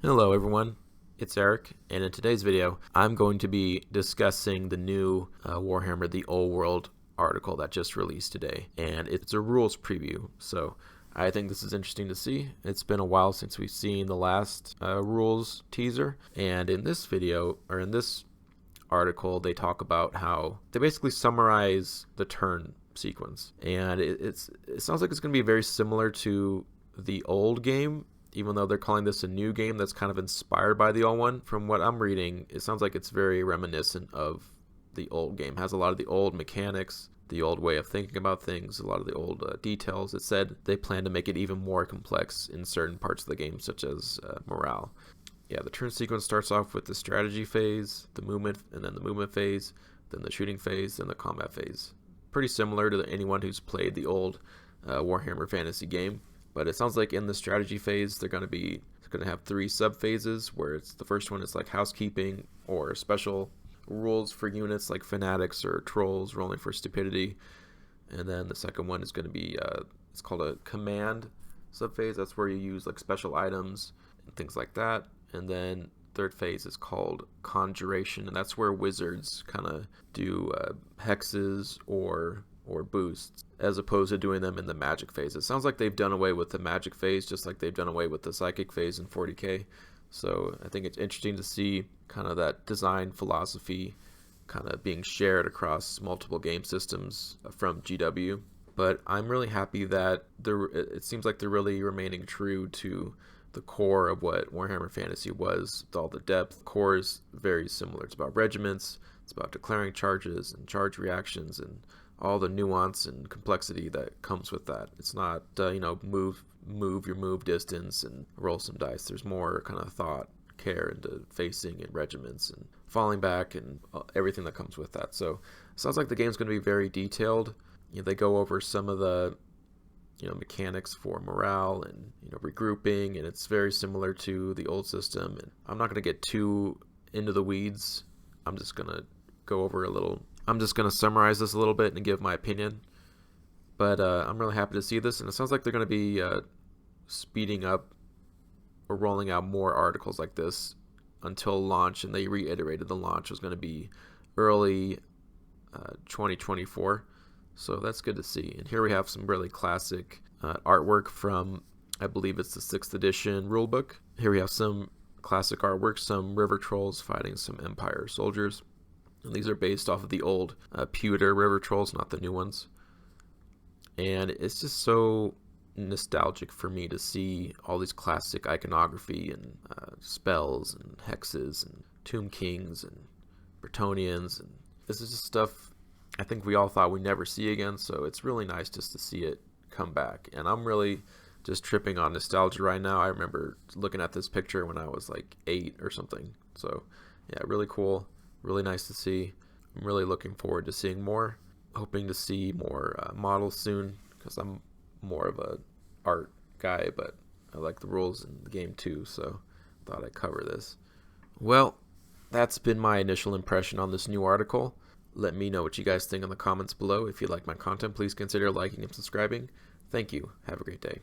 Hello everyone, it's Eric, and in today's video I'm going to be discussing the new Warhammer The Old World article that just released today, and it's a rules preview, so I think this is interesting to see. It's been a while since we've seen the last rules teaser, and in this video, or in this article, they talk about how they basically summarize the turn sequence, and it sounds like it's going to be very similar to the old game, even though they're calling this a new game that's kind of inspired by the old one. From what I'm reading, it sounds like it's very reminiscent of the old game. It has a lot of the old mechanics, the old way of thinking about things, a lot of the old details. It said they plan to make it even more complex in certain parts of the game, such as morale. Yeah, the turn sequence starts off with the strategy phase, the movement, and then the movement phase, then the shooting phase, then the combat phase. Pretty similar to anyone who's played the old Warhammer Fantasy game. But it sounds like in the strategy phase, they're going to have 3 sub phases, where it's the first one is like housekeeping or special rules for units like fanatics or trolls rolling for stupidity, and then the second one is going to be it's called a command sub phase. That's where you use like special items and things like that. And then third phase is called conjuration, and that's where wizards kind of do hexes or boosts, as opposed to doing them in the magic phase. It sounds like they've done away with the magic phase, just like they've done away with the psychic phase in 40k. So I think it's interesting to see kind of that design philosophy kind of being shared across multiple game systems from GW. But I'm really happy that it seems like they're really remaining true to the core of what Warhammer Fantasy was, with all the depth. Core is very similar. It's about regiments, it's about declaring charges and charge reactions and all the nuance and complexity that comes with that. It's not move your move distance and roll some dice. There's more kind of thought, care into facing and regiments and falling back and everything that comes with that. So it sounds like the game's going to be very detailed. They go over some of the mechanics for morale and regrouping, and it's very similar to the old system. And I'm not going to get too into the weeds. I'm just going to go over a little. I'm just going to summarize this a little bit and give my opinion. But I'm really happy to see this, and it sounds like they're going to be speeding up or rolling out more articles like this until launch, and they reiterated the launch was going to be early 2024. So that's good to see. And here we have some really classic artwork from, I believe it's the 6th edition rulebook. Here we have some classic artwork, some river trolls fighting some Empire soldiers. And these are based off of the old pewter river trolls, not the new ones. And it's just so nostalgic for me to see all these classic iconography and spells and hexes and Tomb Kings and Bretonnians. And this is just stuff I think we all thought we'd never see again, so it's really nice just to see it come back. And I'm really just tripping on nostalgia right now. I remember looking at this picture when I was like 8 or something. So yeah, really cool. Really nice to see. I'm really looking forward to seeing more. Hoping to see more models soon, because I'm more of a art guy, but I like the rules in the game too, so thought I'd cover this. Well, that's been my initial impression on this new article. Let me know what you guys think in the comments below. If you like my content, please consider liking and subscribing. Thank you. Have a great day.